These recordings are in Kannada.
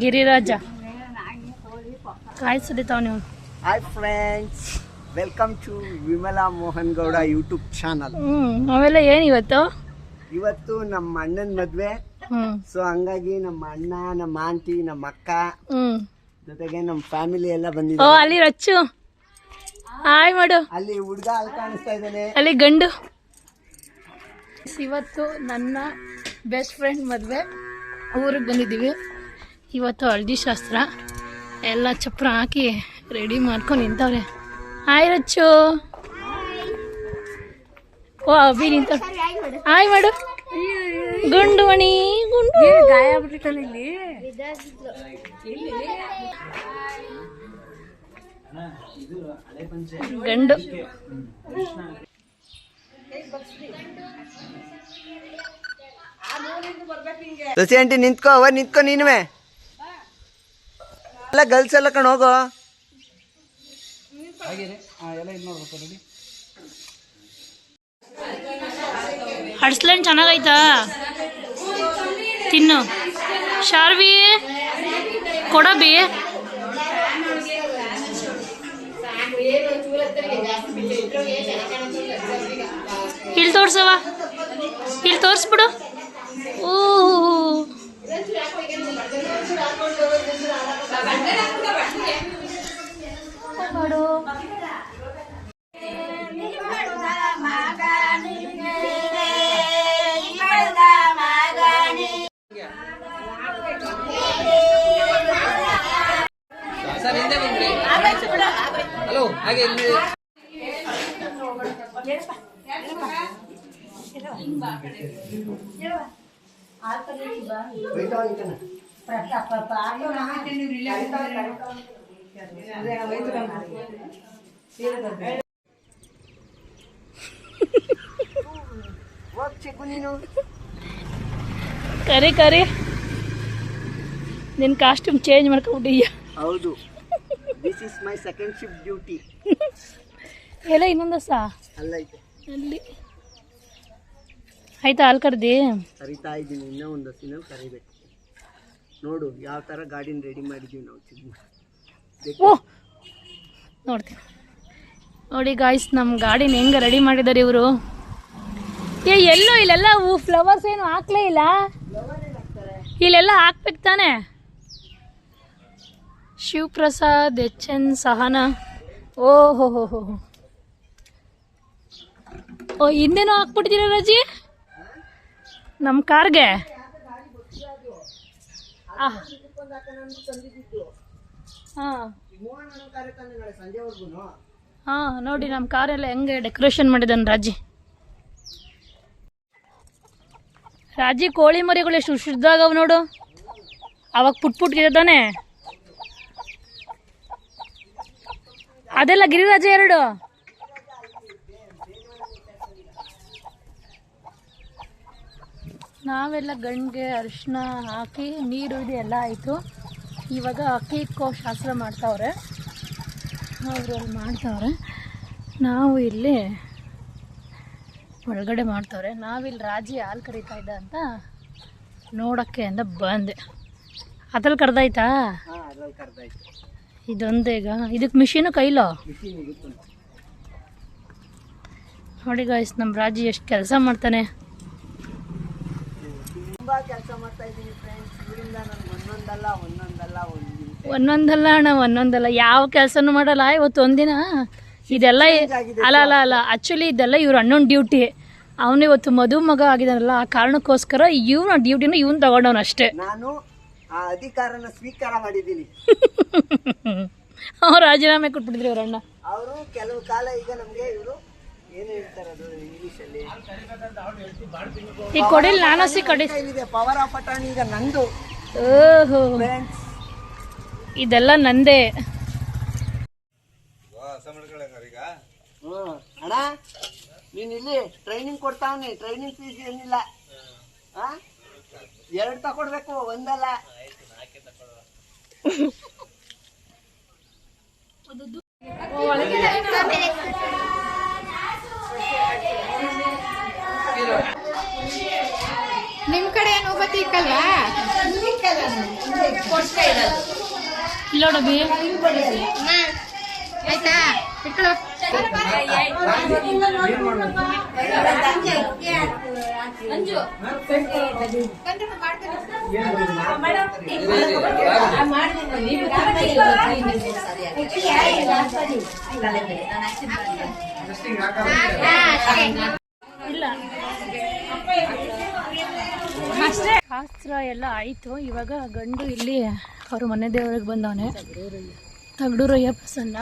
ಗಿರಿರಾಜ ಕಾಯಿಸಿತಾವ ನೀವು. Hi friends, welcome to Vimala Mohan Gowda YouTube channel. ಅವೆಲ್ಲ ಏನು ಇವತ್ತು ನಮ್ಮ ಅಣ್ಣನ ಮದ್ವೆ. ಸೊ ಹಂಗಾಗಿ ನಮ್ಮ ಅಣ್ಣ, ನಮ್ಮ ಆಂಟಿ, ನಮ್ಮ ಅಕ್ಕ ಜೊತೆಗೆ ನಮ್ಮ ಫ್ಯಾಮಿಲಿ ಎಲ್ಲ ಬಂದಿದ್ದಾರೆ. ಅಲ್ಲಿ ರಚ್ಚು ಹಾಯ್ ಮಾಡು. ಅಲ್ಲಿ ಹುಡುಗ ಅಲ್ಲಿ ಕಾಣಿಸ್ತಾ ಇದ್ದಾನೆ, ಅಲ್ಲಿ ಗಂಡು. ಇವತ್ತು ನನ್ನ ಬೆಸ್ಟ್ ಫ್ರೆಂಡ್ ಮದುವೆ, ಊರಿಗೆ ಬಂದಿದ್ದೀವಿ. ಇವತ್ತು ಹಳದಿ ಶಾಸ್ತ್ರ ಎಲ್ಲ ಚಪ್ರ ಹಾಕಿ ರೆಡಿ ಮಾಡ್ಕೊಂಡು ನಿಂತವ್ರೆ. ಹಾಯ್ ರಚ್ಚು. ಓ ಅಭಿ ನಿಂತ ಹಾಯ್ ಮಾಡು. ಗುಂಡು ಮಣಿ ಗುಂಡು ಗಾಯ ಆಗ್ಬಿಟ್ಟಿರ್ತಾನೆ ಇಲ್ಲಿ. ಗಂಡು ಸಸಿ ಆಂಟಿ ನಿಂತ್ಕೋ, ನಿಂತ್ಕೋ ನೀನುವೆ. ಎಲ್ಲ ಗರ್ಲ್ಸ್ ಎಲ್ಲ ಕಣ್ ಹೋಗೋ. ಹಡ್ಸ್ಲೇನ್ ಚೆನ್ನಾಗೈತಾ? ತಿನ್ನು. ಶಾರ್ವಿ ಕೊಡಬಿ. ಇಲ್ಲಿ ತೋರ್ಸವ, ಇಲ್ಲಿ ತೋರಿಸ್ಬಿಡು. ಓ ಮಾಡು. ಹಲೋ ಹಾಗೆ ಕರೆ ಕರೆ ನಿನ್ನ ಕಾಸ್ಟ್ಯೂಮ್ ಚೇಂಜ್ ಮಾಡ್ಕೊಂಡ್ಬಿಟ್ಟಿದ್ಯಾ? ಹೌದು, this is my second shift duty. ಎಲ್ಲ ಇನ್ನೊಂದು ಸಾ ಅಲ್ಲೈತೆ, ಅಲ್ಲಿ ಆಯ್ತಾ? ಹಾಲು ಕರ್ದಿ ಕರಿತಾ ಇದ್ದೀನಿ, ಇನ್ನೂ ಒಂದು ಸಿನಲ್ಲಿ ಕರಿಬೇಕು. ನೋಡು ಯಾವ ಥರ ಗಾಡಿನ ರೆಡಿ ಮಾಡಿದ್ದೀವಿ ನಾವು. ಓ ನೋಡ್ತೀವಿ ನೋಡಿ ಗಾಯ್ಸ್, ನಮ್ಮ ಗಾಡಿನ ಹೆಂಗೆ ರೆಡಿ ಮಾಡಿದ್ದಾರೆ ಇವರು. ಎಲ್ಲೋ ಇಲ್ಲೆಲ್ಲ ಫ್ಲವರ್ಸ್ ಏನು ಹಾಕ್ಲೇ ಇಲ್ಲ, ಇಲ್ಲೆಲ್ಲ ಹಾಕ್ಬೇಕು ತಾನೆ. ಶಿವಪ್ರಸಾದ್, HN ಸಹನಾ. ಓಹೋ ಹೋ ಹೋ ಹೋ. ಓ ಹಿಂದೇನೋ ಹಾಕ್ಬಿಟ್ಟಿದ್ದೀರ ರಜಿ ನಮ್ಮ ಕಾರ್ಗೆ. ಹಾಂ ನೋಡಿ ನಮ್ಮ ಕಾರೆಲ್ಲ ಹೆಂಗೆ ಡೆಕೋರೇಷನ್ ಮಾಡಿದ್ದಾನೆ ರಾಜಿ. ರಾಜಿ ಕೋಳಿ ಮರಿಗಳು ಎಷ್ಟು ಶುದ್ಧಾಗವು ನೋಡು. ಅವಾಗ ಪುಟ್ಗಿದ್ದಾನೆ. ಅದೆಲ್ಲ ಗಿರಿರಾಜ ಎರಡು. ನಾವೆಲ್ಲ ಗಂಡಿಗೆ ಅರಿಶಿನ ಹಾಕಿ ನೀರು ಇದು ಎಲ್ಲ ಆಯಿತು. ಇವಾಗ ಅಕ್ಕಿ ಇಕ್ಕೋ ಶಾಸ್ತ್ರ ಮಾಡ್ತಾವ್ರೆ, ಅವರು ಅಲ್ಲಿ ಮಾಡ್ತಾವ್ರೆ. ನಾವು ಇಲ್ಲಿ ಒಳಗಡೆ ಮಾಡ್ತಾವ್ರೆ. ನಾವಿಲ್ಲಿ ರಾಜಿ ಹಾಲು ಕರೀತಾ ಇದ್ದ ಅಂತ ನೋಡೋಕ್ಕೆ ಅಂತ ಬಂದೆ. ಅದ್ರಲ್ಲಿ ಕರ್ದಾಯ್ತಾ? ಇದೊಂದೇ ಈಗ. ಇದಕ್ಕೆ ಮಿಷಿನು ಕೈಲೋ ನೋಡಿ ಗಾಯ್ಸ್, ನಮ್ಮ ರಾಜಿ ಎಷ್ಟು ಕೆಲಸ ಮಾಡ್ತಾನೆ. ಒಂದೊಂದಲ್ಲ ಅಣ್ಣ, ಒಂದೊಂದಲ್ಲ, ಯಾವ ಕೆಲಸನೂ ಮಾಡಲ್ಲ. ಇವತ್ತು ಒಂದಿನ ಇದೆಲ್ಲ ಅಲ್ಲ ಅಲ್ಲ ಅಲ್ಲ ಆ್ಯಕ್ಚುಲಿ ಇದೆಲ್ಲ ಇವ್ರ ಅಣ್ಣನ ಡ್ಯೂಟಿ. ಅವನು ಇವತ್ತು ಮಗ ಆಗಿದಾನಲ್ಲ, ಆ ಕಾರಣಕ್ಕೋಸ್ಕರ ಇವನ ಡ್ಯೂಟಿನ ಇವನು ತಗೊಂಡವನು ಅಷ್ಟೇ. ನಾನು ಆ ಅಧಿಕಾರನ ಸ್ವೀಕಾರ ಮಾಡಿದ್ದೀನಿ. ಅವ್ರು ರಾಜೀನಾಮೆ ಕೊಟ್ಬಿಟ್ಟಿದ್ರು ಇವ್ರ ಅಣ್ಣ. ಅವರು ಕೆಲವು ಕಾಲ ಈಗ ನಮಗೆ ಇವರು ಏನು ಹೇಳ್ತಾರೆ ಅದು ಇಂಗ್ಲಿಷಲ್ಲಿ, ಈಗ ಕೊಡಿಲ್ ನಾನು ಸಿ ಕಡಿ ಪವರ್ ಆಫ್ ಅಟಾರ್ನಿ ಈಗ ನಂದು. ಓಹೋ ಇದೆಲ್ಲ ನಂದೇ. ಅಣ್ಣ ನೀನ್ ಇಲ್ಲಿ ಟ್ರೈನಿಂಗ್ ಕೊಡ್ತಾವನಿ, ಟ್ರೈನಿಂಗ್ ಫೀಸ್ ಏನಿಲ್ಲ, 2 ತಕೊಡ್ಬೇಕು, ಒಂದಲ್ಲ. ನಿಮ್ ಕಡೆ ಏನು ಹೋಗತ್ತಿ ಇಕ್ಕಲ್ವಾ? ಇಲ್ಲ ಡಬ್ಬಿ ಆಯ್ತಾ ಇಟ್ಕೊಳ್ಳೋ. ಇಲ್ಲ ಅಷ್ಟೇ. ಶಾಸ್ತ್ರ ಎಲ್ಲ ಆಯಿತು. ಇವಾಗ ಗಂಡು ಇಲ್ಲಿ ಅವ್ರ ಮನೆ ದೇವರಿಗೆ ಬಂದವನೆ, ತಗಡೂರು ಅಯ್ಯಪ್ಪ ಸಣ್ಣ.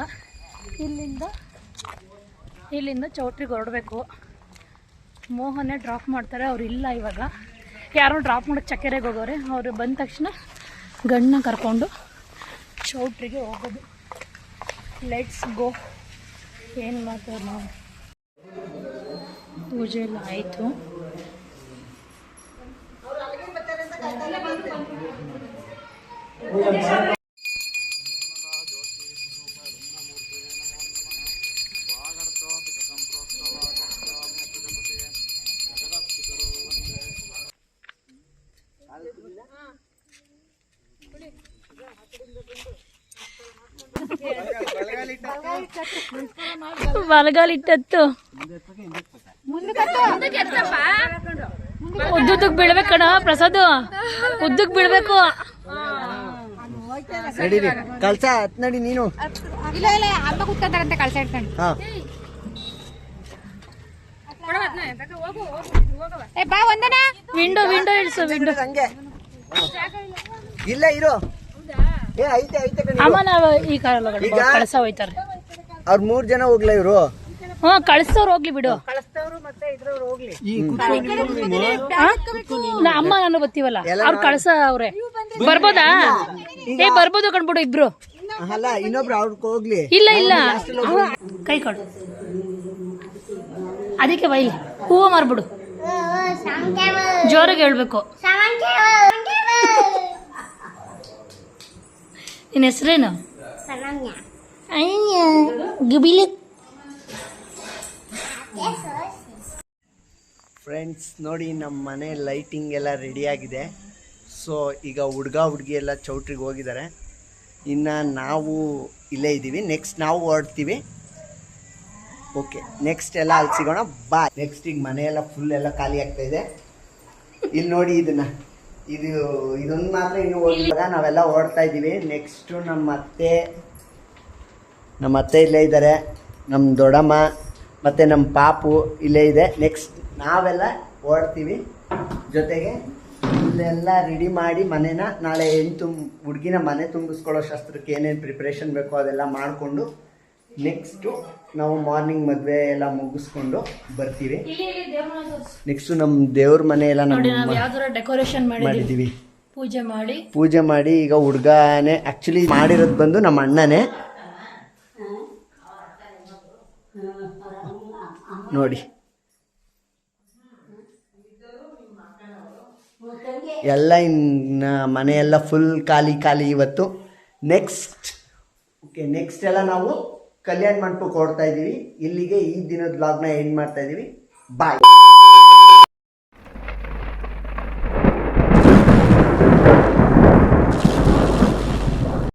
ಇಲ್ಲಿಂದ ಚೌಟ್ರಿಗೆ ಹೊರಡಬೇಕು. ಮೋಹನೇ ಡ್ರಾಪ್ ಮಾಡ್ತಾರೆ, ಅವ್ರು ಇಲ್ಲ ಇವಾಗ. ಯಾರೋ ಡ್ರಾಪ್ ಮಾಡೋಕ್ಕೆ ಚಕ್ಕೆರೆಗೆ ಹೋಗೋರೆ. ಅವರು ಬಂದ ತಕ್ಷಣ ಗಂಡನ್ನ ಕರ್ಕೊಂಡು ಚೌಟ್ರಿಗೆ ಹೋಗೋದು. Let's go. ಏನು ಮಾಡ್ತಾರೆ ನಾವು. ಪೂಜೆ ಎಲ್ಲ ಆಯಿತು. ಬಲಗಾಲಿಟ್ಟತ್ತು ಉದ್ದಕ್ಕೆ ಬೀಳ್ಬೇಕಣ ಪ್ರಸಾದ್, ಉದ್ದಕ್ಕೆ ಬೀಳ್ಬೇಕು. ನಡೀರಿ ಕಳ್ಸ ಹತ್ ನಡಿ ನೀನು. ಇಲ್ಲ ಇಲ್ಲ ಅಮ್ಮ ಕೂತ್ಕೊಂತಾರಂತೆ ಕಳ್ಸ ಇಟ್ಕೊಂಡು. ಏ ಬಾ ಒಂದನ ವಿಂಡೋ ಇಳಿಸು. ವಿಂಡೋ ಹಂಗೆ ಇಲ್ಲ ಇರೋ. ಏ ಐತೆ ಐತೆ ಕಣೆ. ಅಮ್ಮ ನಾವು ಈ ಕಾಲೊಳಗಡೆ ಕಳ್ಸ ಹೋಯ್ತಾರೆ. ಅವ್ರ 3 ಜನ ಹೋಗ್ಲಾ ಇವ್ರು. ಹ್ಞೂ ಕಳಿಸ್ತವ್ರು ಹೋಗ್ಲಿ ಬಿಡು. ಅಮ್ಮ ನಾನು ಬರ್ತೀವಲ್ಲ ಅವ್ರು ಕಳ್ಸ ಅವ್ರೆ. ಬರ್ಬೋದಾ? ಏ ಬರ್ಬೋದು ಕಣ್ಬಿಡು ಇಬ್ರು. ಅಲ್ಲ ಇನ್ನೊಬ್ರು ಅವ್ರಿಗೆ ಹೋಗ್ಲಿ. ಇಲ್ಲ ಇಲ್ಲ ಕೈ ಕೊಡು. ಅದಕ್ಕೆ ಬೈಲಿ ಹೂವು ಮಾರ್ಬಿಡು. ಜೋರಾಗಿ ಹೇಳ್ಬೇಕು. ನಿನ್ನ ಹೆಸರೇನು? ಗಿಬಿಲಿ. ಫ್ರೆಂಡ್ಸ್ ನೋಡಿ, ನಮ್ಮ ಮನೆ ಲೈಟಿಂಗ್ ಎಲ್ಲ ರೆಡಿ ಆಗಿದೆ. ಸೊ ಈಗ ಹುಡುಗ ಹುಡುಗಿ ಎಲ್ಲ ಚೌಟ್ರಿಗೆ ಹೋಗಿದ್ದಾರೆ. ಇನ್ನು ನಾವು ಇಲ್ಲೇ ಇದ್ದೀವಿ. ನೆಕ್ಸ್ಟ್ ನಾವು ಹೊರಡ್ತೀವಿ. ಓಕೆ, ನೆಕ್ಸ್ಟ್ ಎಲ್ಲ ಅಲ್ಲಿ ಸಿಗೋಣ. ಬಾಯ್. ನೆಕ್ಸ್ಟ್ ಈಗ ಮನೆಯೆಲ್ಲ ಫುಲ್ ಎಲ್ಲ ಖಾಲಿ ಆಗ್ತಾ ಇದೆ. ಇಲ್ಲಿ ನೋಡಿ ಇದೊಂದು ಮಾತ್ರ ಇನ್ನೂ ಹೋಗಿಲ್ಲ. ನಾವೆಲ್ಲ ಓಡ್ತಾ ಇದ್ದೀವಿ. ನೆಕ್ಸ್ಟು ನಮ್ಮ ಅತ್ತೆ ಇಲ್ಲೇ ಇದ್ದಾರೆ, ನಮ್ಮ ದೊಡ್ಡಮ್ಮ ಮತ್ತು ನಮ್ಮ ಪಾಪು ಇಲ್ಲೇ ಇದೆ. ನೆಕ್ಸ್ಟ್ ನಾವೆಲ್ಲ ಓಡ್ತೀವಿ. ಜೊತೆಗೆ ಇಲ್ಲೆಲ್ಲ ರೆಡಿ ಮಾಡಿ ಮನೇನ ನಾಳೆ ಹುಡುಗಿನ ಮನೆ ತುಂಬಿಸ್ಕೊಳ್ಳೋ ಶಾಸ್ತ್ರಕ್ಕೆ ಏನೇನು ಪ್ರಿಪ್ರೇಷನ್ ಬೇಕೋ ಅದೆಲ್ಲ ಮಾಡಿಕೊಂಡು ನೆಕ್ಸ್ಟು ನಾವು ಮಾರ್ನಿಂಗ್ ಮದುವೆ ಎಲ್ಲ ಮುಗಿಸ್ಕೊಂಡು ಬರ್ತೀವಿ. ನೆಕ್ಸ್ಟು ನಮ್ಮ ದೇವ್ರ ಮನೆ ಎಲ್ಲ ಡೆಕೋರೇಷನ್ ಮಾಡಿದ್ದೀವಿ. ಪೂಜೆ ಮಾಡಿ ಈಗ ಹುಡುಗನೇ ಆ್ಯಕ್ಚುಲಿ ಮಾಡಿರೋದು ಬಂದು ನಮ್ಮ ಅಣ್ಣನೇ. ನೋಡಿ ಎಲ್ಲ ಇನ್ನು ಮನೆಯೆಲ್ಲ ಫುಲ್ ಖಾಲಿ ಇವತ್ತು. ನೆಕ್ಸ್ಟ್ ಎಲ್ಲ ನಾವು ಕಲ್ಯಾಣ ಮಂಟಪಕ್ಕೆ ಹೊರಡ್ತಾ ಇದ್ದೀವಿ. ಇಲ್ಲಿಗೆ ಈ ದಿನದ ವ್ಲಾಗ್ನ ಎಂಡ್ ಮಾಡ್ತಾ ಇದ್ದೀವಿ. ಬಾಯ್.